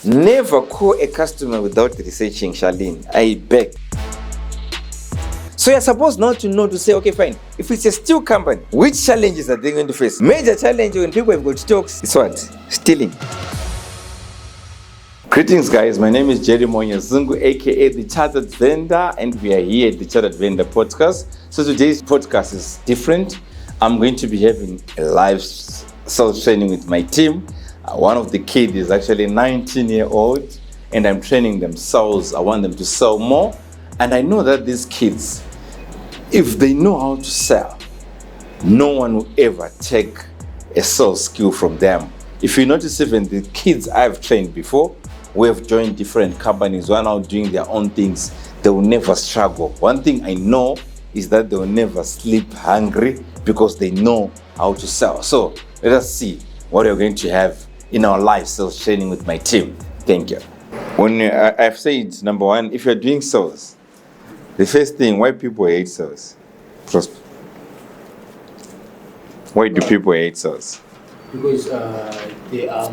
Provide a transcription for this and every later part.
Never call a customer without researching, Charlene. I beg. So you're supposed not to know to say, okay, fine. If it's a steel company, which challenges are they going to face? Major challenge when people have got stocks is what? Stealing. Greetings, guys. My name is Jerry Monya Zungu, aka the Chartered Vendor, and we are here at the Chartered Vendor podcast. So today's podcast is different. I'm going to be having a live sales training with my team. One of the kids is actually 19-year-old, and I'm training them sales. I want them to sell more, and I know that these kids, if they know how to sell, no one will ever take a sales skill from them. If you notice, even the kids I've trained before, who have joined different companies, who are now doing their own things, they will never struggle. One thing I know is that they will never sleep hungry because they know how to sell. So let us see what we're going to have in our live sales training with my team. Thank you. When I've said, number one, if you're doing sales, the first thing, why people hate sales? Prosper. Why do people hate sales? Because they are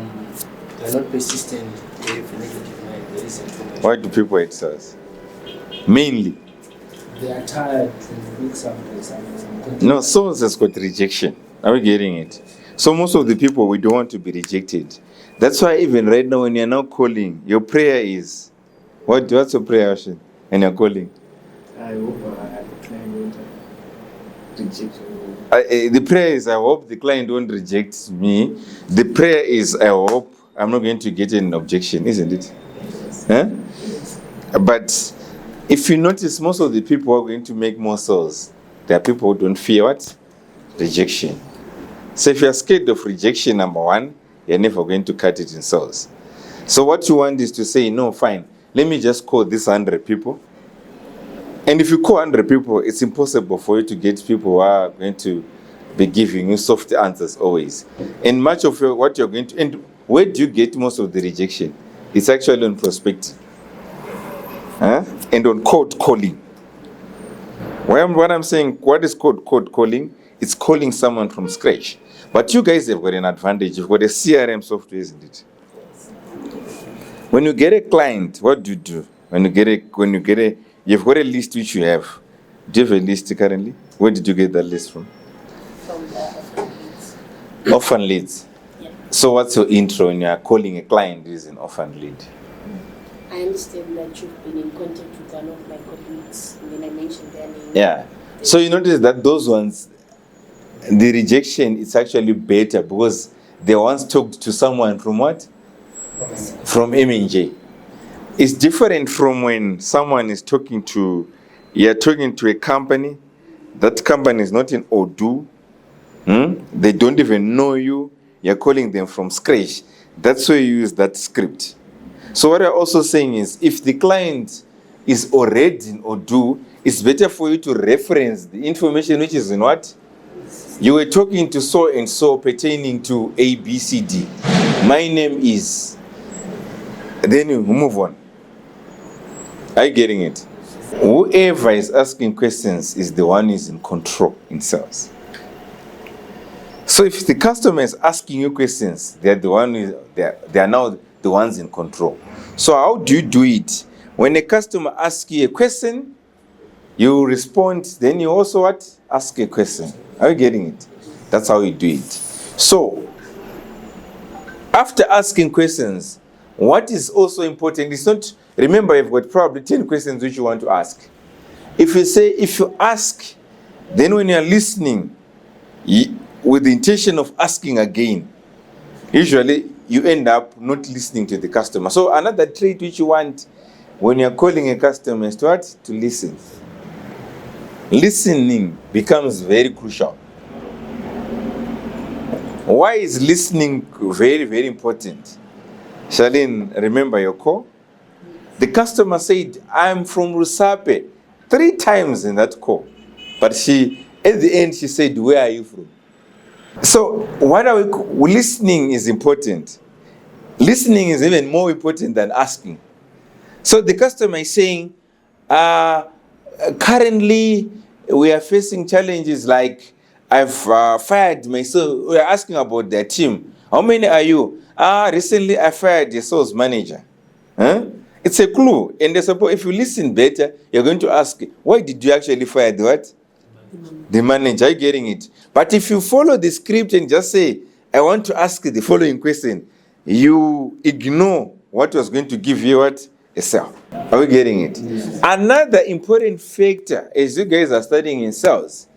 not persistent. They have negative mind. There is information. Why do people hate sales? Mainly. They are tired to look someplace. No, sales has got rejection. Are we getting it? So most of the people, we don't want to be rejected. That's why even right now when you're now calling, your prayer is, what's your prayer, Ashin, when you're calling? I hope the client won't reject me. The prayer is, I hope the client won't reject me. The prayer is, I hope I'm not going to get an objection, isn't it? Yes. Huh? Yes. But if you notice, most of the people who are going to make more sales, there are people who don't fear what? Rejection. So if you're scared of rejection, number one, you're never going to cut it in sales. So what you want is to say, no, fine, let me just call this 100 people. And if you call 100 people, it's impossible for you to get people who are going to be giving you soft answers always. And much of what you're going to, and where do you get most of the rejection? It's actually on prospecting. And on cold calling. What I'm saying, what is cold calling? It's calling someone from scratch. But you guys have got an advantage. You've got a CRM software, isn't it? When you get a client, what do you do? You've got a list which you have. Do you have a list currently? Where did you get that list from? From the orphan leads. Orphan leads. Yeah. So what's your intro when you're calling a client who is an orphan lead? I understand that you've been in contact with one of my colleagues, and then I mentioned their name. Yeah. So you notice that those ones, the rejection is actually better because they once talked to someone from what? From M&J. It's different from when someone is you're talking to a company. That company is not in Odoo. They don't even know you. You're calling them from scratch. That's why you use that script. So what I'm also saying is, if the client is already in Odoo, it's better for you to reference the information which is in what? You were talking to so and so pertaining to A, B, C, D. My name is. Then you move on. Are you getting it? Whoever is asking questions is the one who is in control in sales. So if the customer is asking you questions, they are now the ones in control. So how do you do it? When a customer asks you a question, you respond, then you also what? Ask a question. Are you getting it? That's how you do it. So after asking questions, what is also important is not, remember you've got probably 10 questions which you want to ask. If you ask, then when you're listening with the intention of asking again, usually you end up not listening to the customer. So another trait which you want when you're calling a customer is to listen. Listening becomes very crucial. Why is listening very, very important? Charlene, remember your call? The customer said, I'm from Rusape, 3 times in that call. But at the end, she said, where are you from? So listening is important. Listening is even more important than asking. So the customer is saying, currently we are facing challenges like I've fired myself. We are asking about their team. How many are you? Recently I fired a sales manager. Huh? It's a clue. And if you listen better, you're going to ask, why did you actually fire the what? The manager. Are you getting it? But if you follow the script and just say, I want to ask the following question, you ignore what was going to give you what? A sale. Are we getting it? Another important factor, as you guys are studying in sales,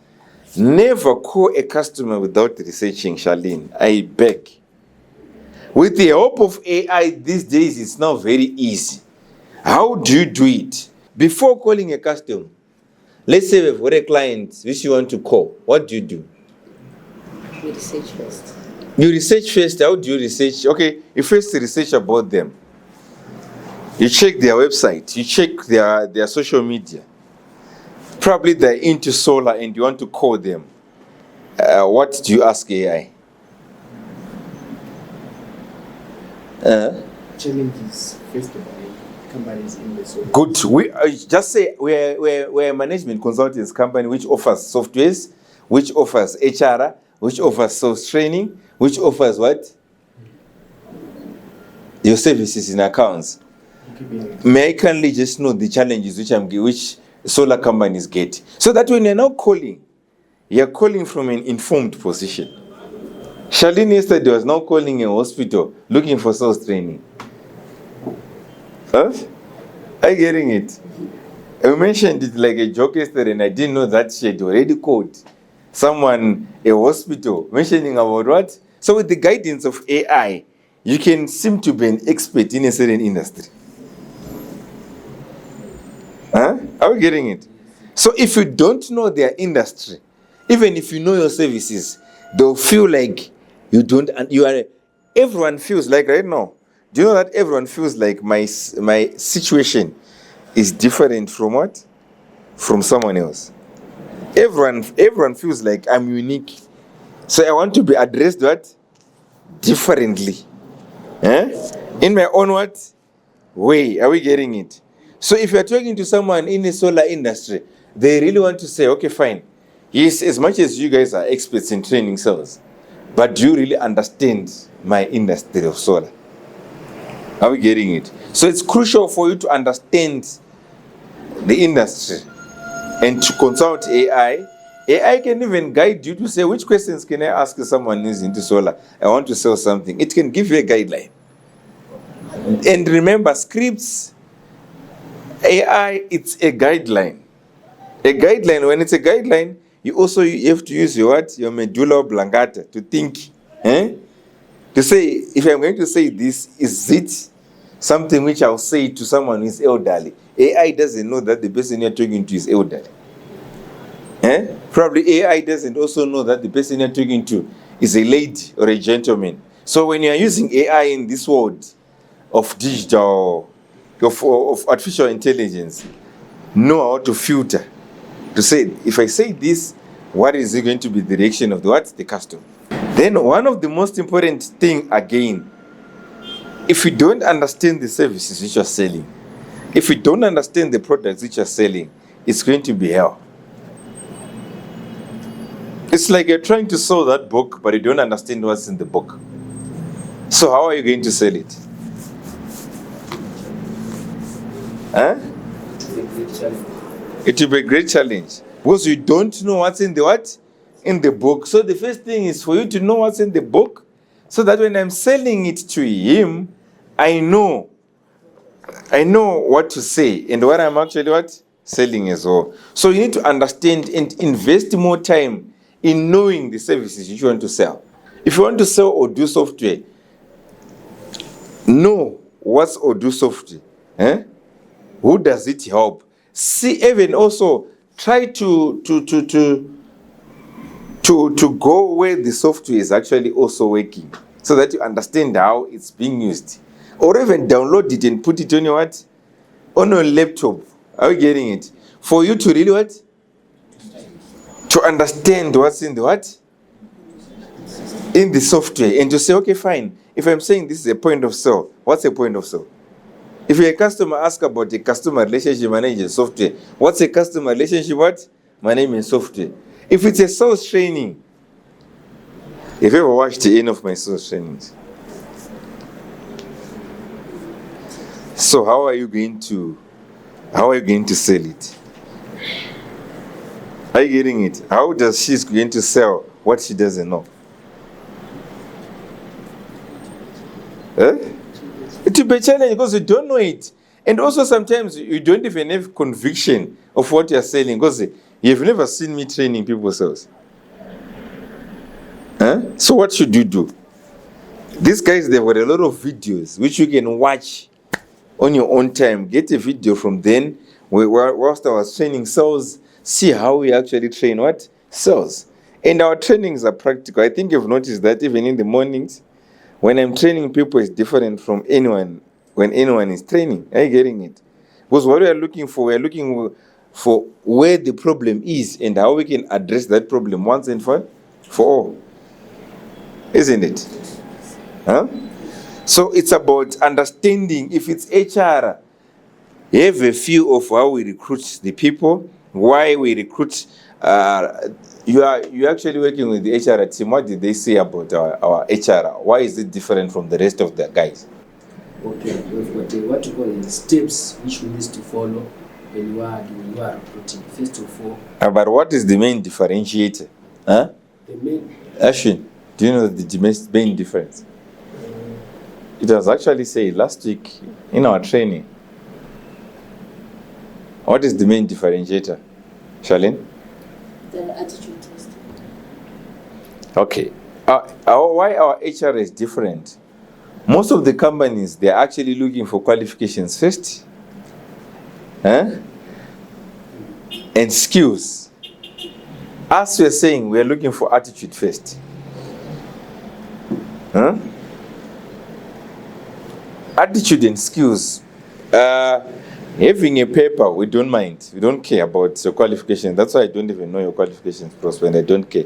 never call a customer without researching, Charlene. I beg. With the help of AI these days, it's now very easy. How do you do it? Before calling a customer, let's say we've got a client which you want to call. What do you do? We research first. You research first. How do you research? Okay, you first research about them. You check their website. You check their social media. Probably they're into solar and you want to call them. What do you ask AI? Challenges faced by companies in the solar. Good. We just say we're a management consultants company which offers softwares, which offers HR, which offers sales training, which offers what? Your services in accounts. May I kindly just know the challenges which solar companies get, so that when you're now calling, you're calling from an informed position. Charlene yesterday was now calling a hospital looking for sales training. Huh? Are you getting it? I mentioned it like a joke yesterday and I didn't know that she had already called someone a hospital mentioning about what? So with the guidance of AI, you can seem to be an expert in a certain industry. Huh? Are we getting it? So if you don't know their industry, even if you know your services, they'll feel like everyone feels like right now. Do you know that everyone feels like my situation is different from what? From someone else. Everyone feels like I'm unique. So I want to be addressed what? Differently. In my own what? Way. Are we getting it? So if you're talking to someone in the solar industry, they really want to say, okay, fine. Yes, as much as you guys are experts in training sales, but do you really understand my industry of solar? Are we getting it? So it's crucial for you to understand the industry and to consult AI. AI can even guide you to say, which questions can I ask someone who's into solar? I want to sell something. It can give you a guideline. And remember, scripts, AI, it's a guideline. A guideline, when it's a guideline, you have to use your what? Your medulla oblongata to think. To say, if I'm going to say this, is it something which I'll say to someone who is elderly? AI doesn't know that the person you're talking to is elderly. Probably AI doesn't also know that the person you're talking to is a lady or a gentleman. So when you're using AI in this world of digital, of artificial intelligence, know how to filter. To say, if I say this, what is going to be the reaction of the customer? Then one of the most important thing again, if you don't understand the services which you're selling, if you don't understand the products which you're selling, it's going to be hell. It's like you're trying to sell that book, but you don't understand what's in the book. So how are you going to sell it? It will be a great challenge because you don't know what's in the book. So the first thing is for you to know what's in the book, so that when I'm selling it to him, I know what to say and what I'm actually selling as well. So you need to understand and invest more time in knowing the services you want to sell. If you want to sell or do software, know what's Odoo software. Who does it help? See, even also try to go where the software is actually also working, so that you understand how it's being used. Or even download it and put it on your what? On your laptop. Are you getting it? For you to really what? To understand what's in the what? In the software, and to say, okay, fine. If I'm saying this is a point of sale, what's a point of sale? If a customer asks about a customer relationship management software, what's a customer relationship management software? If it's a sales training, if you ever watched any of my sales trainings, So how are you going to sell it? Are you getting it? How does she's going to sell what she doesn't know? It will be a challenge because you don't know it. And also sometimes you don't even have conviction of what you're selling because you've never seen me training people sales. So what should you do? These guys, they've got a lot of videos which you can watch on your own time. Get a video from then whilst I was training sales, see how we actually train what? Sales. And our trainings are practical. I think you've noticed that even in the mornings, when I'm training people, it's different from anyone when anyone is training. Are you getting it? Because what we are looking for where the problem is and how we can address that problem once and for all. Isn't it? So it's about understanding. If it's HR, you have a feel of how we recruit the people, why we recruit. You're actually working with the HR team. What did they say about our HR? Why is it different from the rest of the guys? Okay, what you call the steps which we need to follow when you are recruiting. First of all. But what is the main differentiator? The main. Ashwin, do you know the main difference? It was actually said last week in our training. What is the main differentiator, Charlene? The attitude test. Okay. Why our HR is different? Most of the companies, they're actually looking for qualifications first. And skills. As we're saying, we're looking for attitude first. Attitude and skills. Having a paper, we don't mind. We don't care about your qualifications. That's why I don't even know your qualifications, Prosper, and I don't care.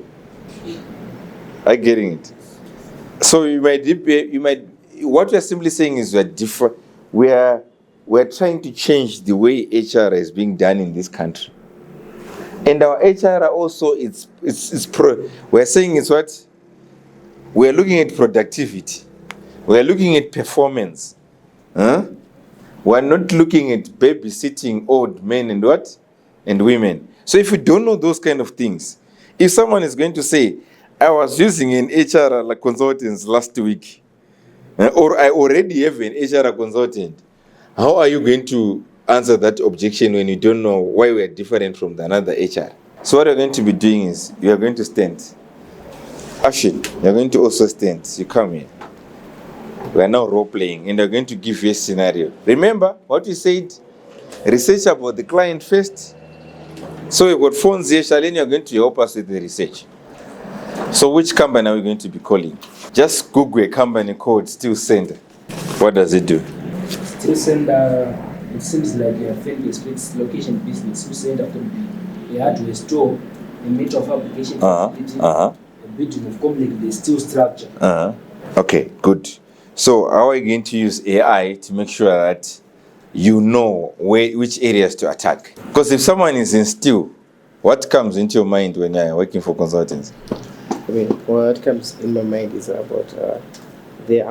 Are you getting it? So what we're simply saying is we're different. We're trying to change the way HR is being done in this country. And our HR also, we're saying it's what? We're looking at productivity. We're looking at performance. We're not looking at babysitting old men and what? And women. So if you don't know those kind of things, if someone is going to say, I was using an HR like consultants last week, or I already have an HR consultant, how are you going to answer that objection when you don't know why we are different from the another HR? So what you're going to be doing is, you are going to stand. Ashit, you're going to also stand. You come here. We are now role-playing, and they're going to give you a scenario. Remember what we said? Research about the client first. So we've got phones here. Charlene, you're going to help us with the research. So which company are we going to be calling? Just Google a company called Still Sender. What does it do? Still Sender, it seems like a fairly strict location business. Still Sender could be a hardware store, a meter of application facility, a building of complex, the steel structure. Okay, good. So how are you going to use AI to make sure that you know which areas to attack? Because if someone is in steel, what comes into your mind when you're working for consultants? What comes in my mind is about how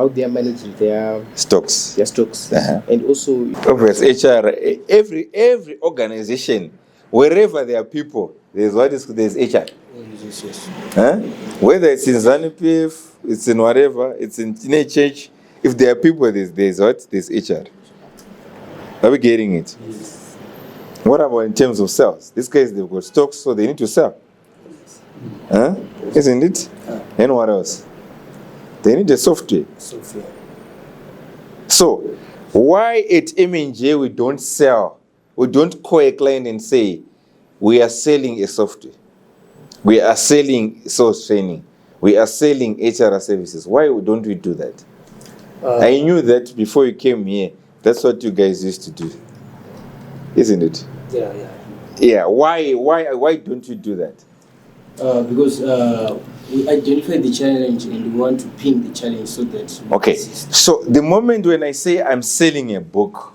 they are managing their stocks. And also obviously HR. Every organization, wherever there are people, there's HR. Yes. Whether it's in ZANU-PF, it's in whatever, it's in church. If there are people, there's HR. Are we getting it? Yes. What about in terms of sales? These guys, they've got stocks, so they need to sell. Isn't it? And what else? They need the software. So, why at M&J we don't sell? We don't call a client and say, we are selling a software. We are selling sales training. We are selling HR services. Why don't we do that? I knew that before you came here. That's what you guys used to do. Isn't it? Yeah. Why don't you do that? Because we identify the challenge and we want to pin the challenge so that we okay. persist. So the moment when I say I'm selling a book,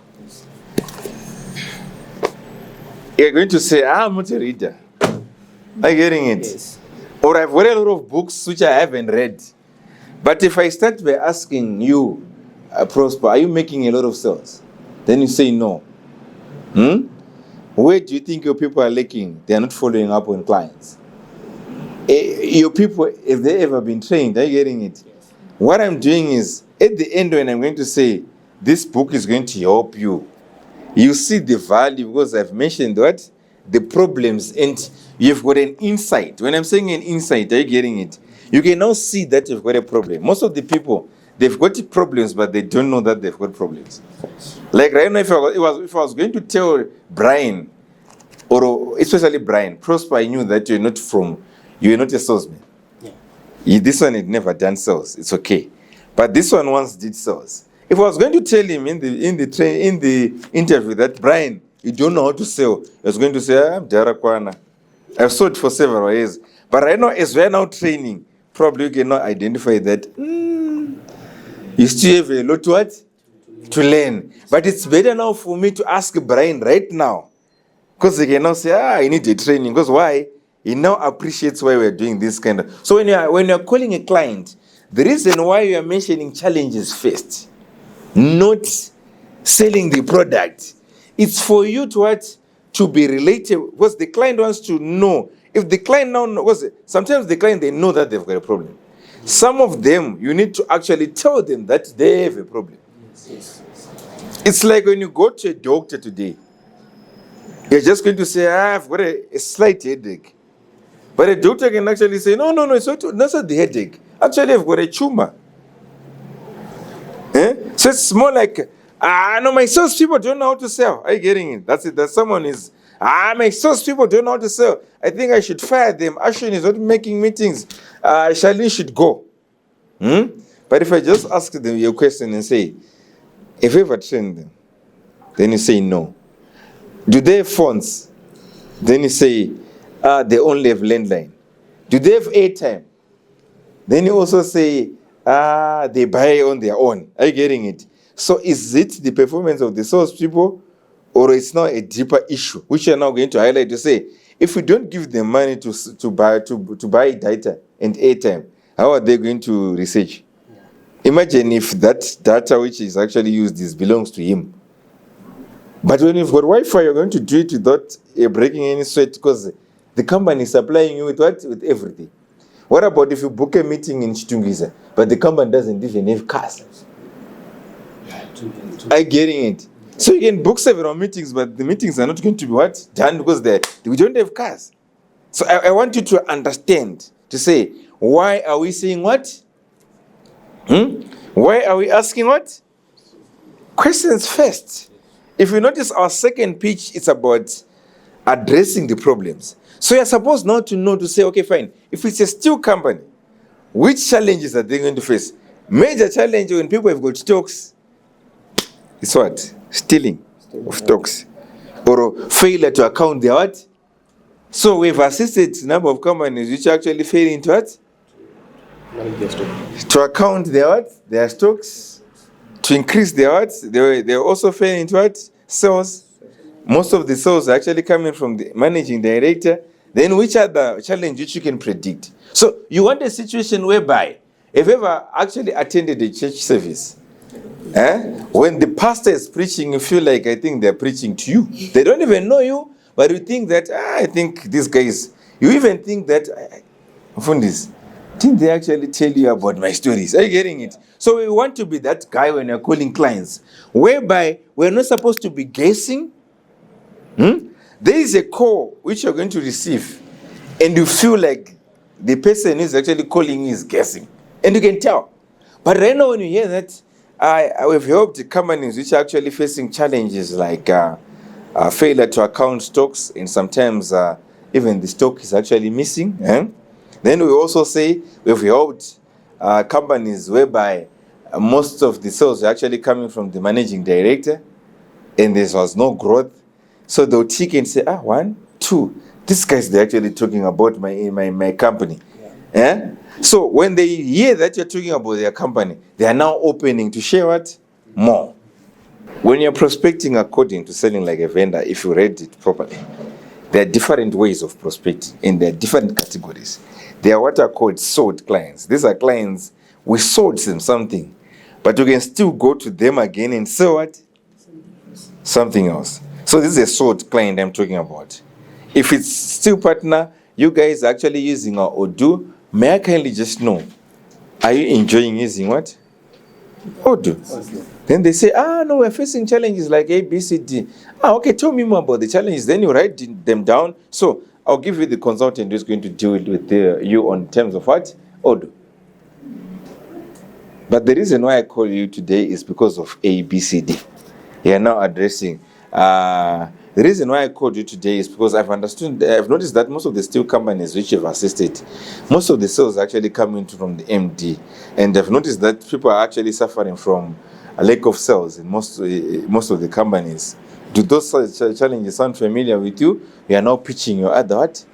you're going to say, I'm not a reader. Are you getting it? Yes. Or I've read a lot of books which I haven't read. But if I start by asking you, Prosper, are you making a lot of sales? Then you say no. Where do you think your people are lacking? They are not following up on clients. Your people, if they ever been trained, are you getting it? What I'm doing is, at the end when I'm going to say, this book is going to help you, you see the value because I've mentioned what? The problems, and you've got an insight. When I'm saying an insight, are you getting it? You can now see that you've got a problem. Most of the people, they've got problems, but they don't know that they've got problems. Like right now, if I was going to tell Brian, or especially Brian, Prosper, I knew that you're not a salesman. This one had never done sales. It's okay. But this one once did sales. If I was going to tell him in the interview that Brian, you don't know how to sell, I was going to say, I'm Darakwana. I've sold for several years. But right now, as we're now training, probably you cannot identify that. You still have a lot to learn. But it's better now for me to ask Brian right now. Because he can now say, I need a training. Because why? He now appreciates why we're doing this kind of. So when you're calling a client, the reason why you are mentioning challenges first, not selling the product, it's for you to be related, because the client wants to know. If the client now knows, sometimes the client, they know that they've got a problem. Some of them, you need to actually tell them that they have a problem. It's like when you go to a doctor today, you're just going to say, I've got a slight headache. But a doctor can actually say, no, it's not the headache. Actually, I've got a tumor. So it's more like, no, my sales people don't know how to sell. Are you getting it? That's it. That someone is, my sales people don't know how to sell. I think I should fire them. Ashwin is not making meetings. Charlene should go. But if I just ask them your question and say, if you ever train them, then you say no. Do they have phones? Then you say, they only have landline. Do they have airtime? Then you also say, they buy on their own. Are you getting it? So is it the performance of the sales people, or it's now a deeper issue, which you're now going to highlight to say, if we don't give them money to buy data and airtime, how are they going to research? Imagine if that data which is actually used belongs to him. But when you've got Wi-Fi, you're going to do it without breaking any sweat, because the company is supplying you with what? With everything. What about if you book a meeting in Chitungiza, but the company doesn't even have cars? Are you getting it? So you can book several meetings, but the meetings are not going to be what? Done, because we don't have cars. So I want you to understand, to say, why are we saying what? Why are we asking what? Questions first. If you notice our second pitch, it's about addressing the problems. So you're supposed now to know to say, okay, fine. If it's a steel company, which challenges are they going to face? Major challenge when people have got stocks, it's what? Stealing of stocks. Or failure to account their what? So we've assisted a number of companies which are actually failing to what? To account their what? Their stocks. To increase their what? They're also failing to what? Sales. Most of the sales are actually coming from the managing director. Then which are the challenge which you can predict? So you want a situation whereby, if you ever actually attended a church service, when the pastor is preaching, you feel like, I think they're preaching to you. They don't even know you, but you think that, I think these guys, you even think that, Fundis, didn't they actually tell you about my stories? Are you getting it? So we want to be that guy when you're calling clients, whereby we're not supposed to be guessing. There is a call which you're going to receive, and you feel like the person who's actually calling you is guessing, and you can tell. But right now when you hear that, we've helped companies which are actually facing challenges like failure to account stocks, and sometimes even the stock is actually missing. Then we also say we've helped companies whereby most of the sales are actually coming from the managing director, and there was no growth. So they'll tick and say, 1, 2, these guys, they're actually talking about my company. So when they hear that you're talking about their company, they are now opening to share what? More. When you're prospecting according to selling like a vendor, if you read it properly, there are different ways of prospecting, and there are different categories. They are what are called sold clients. These are clients, we sold them something, but you can still go to them again and sell what? something else. So this is a sold client I'm talking about. If it's still partner, you guys are actually using our Odoo, may I kindly just know, are you enjoying using what? Odoo. Then they say, no, we're facing challenges like A, B, C, D. Okay, tell me more about the challenges. Then you write them down. So I'll give you the consultant who's going to deal with you on terms of what? Odoo. But the reason why I call you today is because of A, B, C, D. You are now addressing. The reason why I called you today is because I've noticed that most of the steel companies which you've assisted, most of the sales actually coming from the MD. And I've noticed that people are actually suffering from a lack of sales in most of the companies. Do those challenges sound familiar with you? You are now pitching your other what?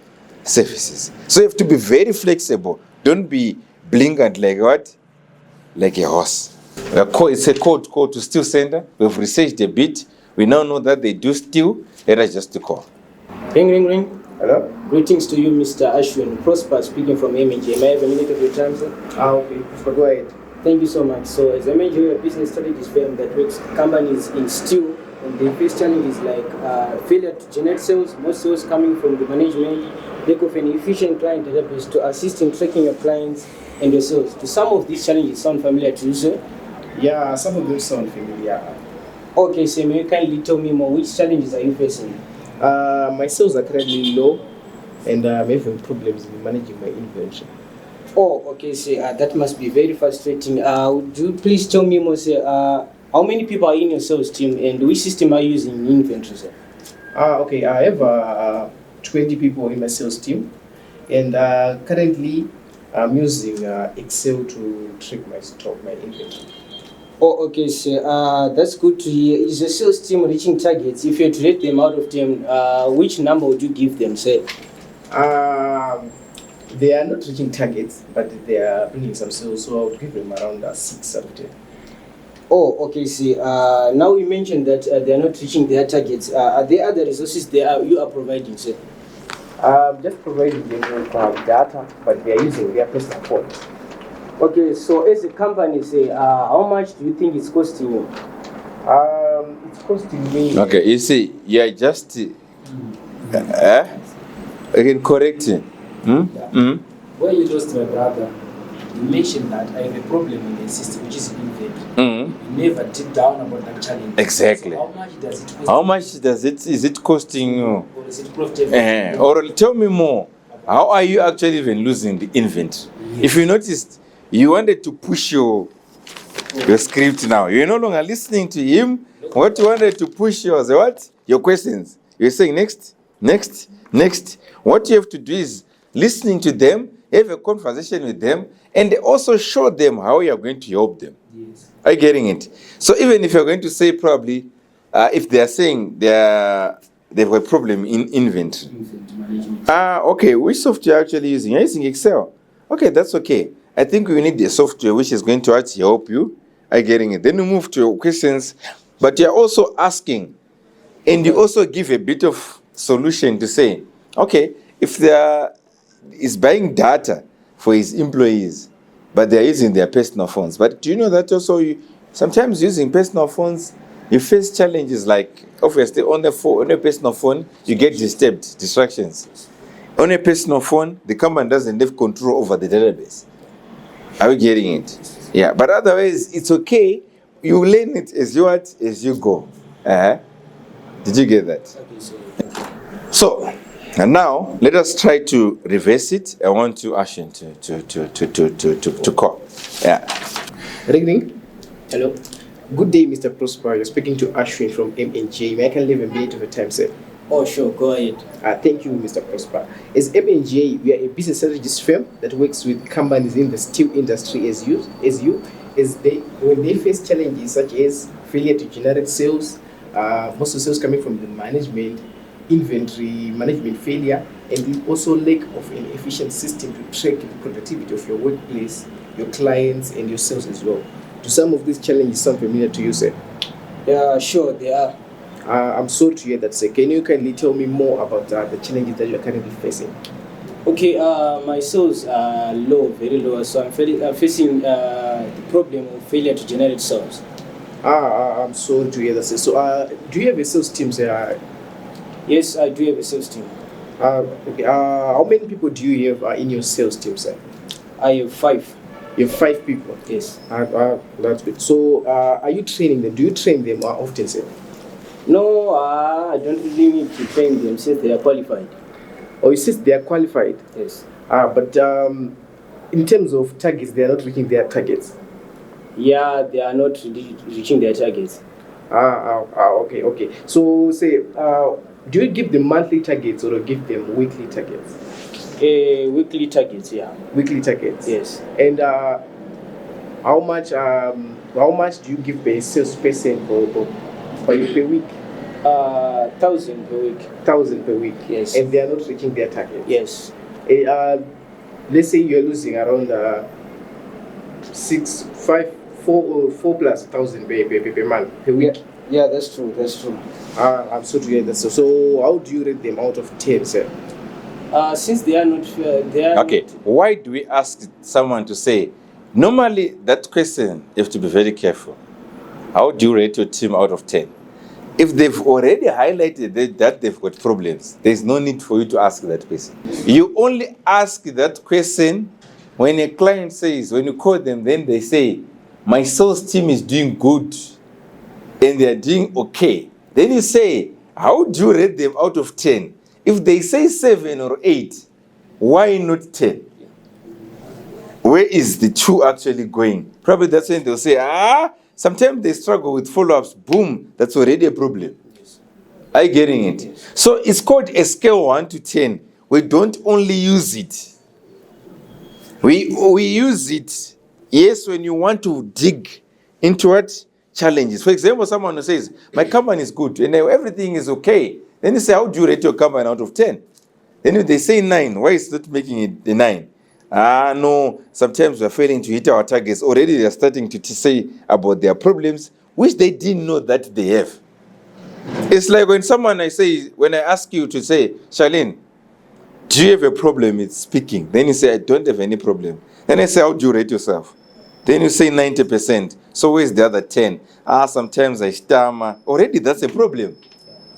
Services. So you have to be very flexible. Don't be blinkered like what? Like a horse. It's a call to steel center. We've researched a bit. We now know that they do steel. Let us just call. Ring, ring, ring. Hello? Greetings to you, Mr. Ashwin. Prosper speaking from M&J. May I have a minute of your time, sir? Okay. So go ahead. Thank you so much. So, as M&J, we're a business strategies firm that works with companies in steel, and they face challenges like failure to generate sales, most sales coming from the management, lack of an efficient client database to assist in tracking your clients and your sales. Do some of these challenges sound familiar to you, sir? Yeah, some of them sound familiar. Okay, so may you kindly tell me more? Which challenges are you facing? My sales are currently low, and I'm having problems in managing my inventory. Oh, okay, sir. That must be very frustrating. Would you please tell me more, sir? How many people are in your sales team, and which system are you using in inventory, sir? Okay, I have 20 people in my sales team, and currently I'm using Excel to track my stock, my inventory. Oh, okay, sir. That's good to hear. Is the sales team reaching targets? If you had to rate them out of 10, which number would you give them, sir? They are not reaching targets, but they are bringing some sales, so I would give them around 6 out of 10. Oh, okay, sir. Now you mentioned that they are not reaching their targets. Are there other resources you are providing, sir? Just providing them with data, but they are using their personal phone. Okay, so as a company, say, how much do you think it's costing you? It's costing me. Okay, you see, you're just again correcting. Where you lost my brother, you mentioned that I have a problem in the system, which is inventory. You never deep down about that challenge. Exactly. So how much does it cost? How much is it costing you? Or is it profitable? Or tell me more. How are you actually even losing the inventory? Yes. If you noticed, you wanted to push your script now. You're no longer listening to him. What you wanted to push was what? Your questions. You're saying next. What you have to do is listening to them, have a conversation with them, and also show them how you are going to help them. Yes. Are you getting it? So even if you're going to say probably, if they are saying they have a problem in inventory. Okay, which software are you actually using? You're using Excel. Okay, that's okay. I think we need a software which is going to actually help you. Are you getting it? Then you move to your questions, but you're also asking, and you also give a bit of solution to say, okay, if there is buying data for his employees, but they're using their personal phones. But do you know that also sometimes using personal phones, you face challenges like, obviously, on a personal phone, you get distractions. On a personal phone, the company doesn't have control over the database. Are you getting it? Yeah, but otherwise, it's okay. You learn it as you go. Did you get that? So, and now let us try to reverse it. I want to Ashwin to call. Yeah. Ring. Hello. Good day, Mr. Prosper. You're speaking to Ashwin from M&J. May I can leave a minute of your time, sir? Oh, sure. Go ahead. Thank you, Mr. Prosper. As M&J, we are a business strategist firm that works with companies in the steel industry when they face challenges such as failure to generate sales, most of the sales coming from the management, inventory management failure, and also lack of an efficient system to track the productivity of your workplace, your clients, and your sales as well. Do some of these challenges sound familiar to you, sir? Yeah, sure, they are. I'm sorry to hear that, sir. Can you kindly tell me more about the challenges that you're currently facing? Okay, my sales are low, very low, so I'm facing the problem of failure to generate sales. I'm sorry to hear that. So, do you have a sales team, sir? Yes, I do have a sales team. Okay. How many people do you have in your sales team, sir? I have 5. You have 5 people. Yes. That's good. So, are you training them? Do you train them often, sir? No, I don't really need to train them since they are qualified. Or you said they are qualified? Yes. But in terms of targets, they are not reaching their targets. Yeah, they are not reaching their targets. Okay. So, say, do you give them monthly targets or give them weekly targets? Weekly targets, yeah. Weekly targets. Yes. And how much do you give per salesperson per week? 1,000 per week. 1,000 per week. Yes. And they are not reaching their target. Yes. Let's say you're losing around 4 plus 1,000 per month per week. Yeah, that's true. I'm sorry to hear that. So how do you rate them out of 10, sir? Since they are not, Okay, why do we ask someone to say, normally that question, you have to be very careful. How do you rate your team out of 10? If they've already highlighted that they've got problems, there's no need for you to ask that question. You only ask that question when a client says, when you call them, then they say, my sales team is doing good and they're doing okay. Then you say, how do you rate them out of 10? If they say 7 or 8, why not 10? Where is the 2 actually going? Probably that's when they'll say, sometimes they struggle with follow-ups. Boom, that's already a problem. Are you getting it? Yes. So it's called a scale 1 to 10. We don't only use it. We use it, yes, when you want to dig into what? Challenges. For example, someone who says, my company is good and everything is okay. Then you say, how do you rate your company out of 10? Then if they say 9, why is not making it the 9? No, sometimes we're failing to hit our targets. Already they're starting to say about their problems, which they didn't know that they have. It's like when when I ask you to say, Charlene, do you have a problem with speaking? Then you say, I don't have any problem. Then I say, how do you rate yourself? Then you say 90%. So where's the other 10? Sometimes I stammer. Already that's a problem.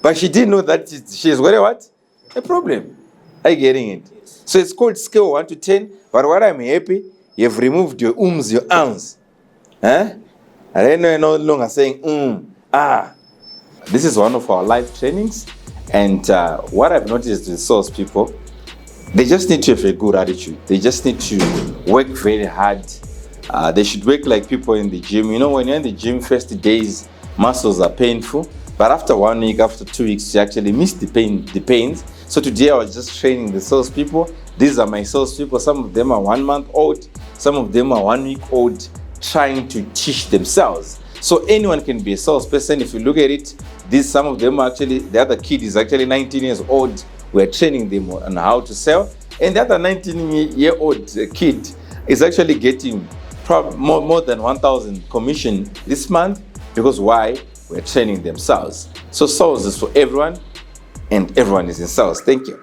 But she didn't know that she's got a what? A problem. Are you getting it? Yes. So it's called scale 1 to 10. But what I'm happy, you've removed your your ums. I don't know, you're no longer saying This is one of our live trainings. And what I've noticed with sales people, they just need to have a good attitude. They just need to work very hard. They should work like people in the gym. You know, when you're in the gym, first days, muscles are painful. But after 1 week, after 2 weeks, you actually miss the pains. So today I was just training the sales people. These are my sales people. Some of them are 1 month old. Some of them are 1 week old, trying to teach themselves. So anyone can be a salesperson. If you look at it, some of them actually, the other kid is actually 19 years old. We're training them on how to sell. And the other 19-year-old kid is actually getting more than 1,000 commission this month. Because why? We're training themselves. So sales is for everyone, and everyone is in sales. Thank you.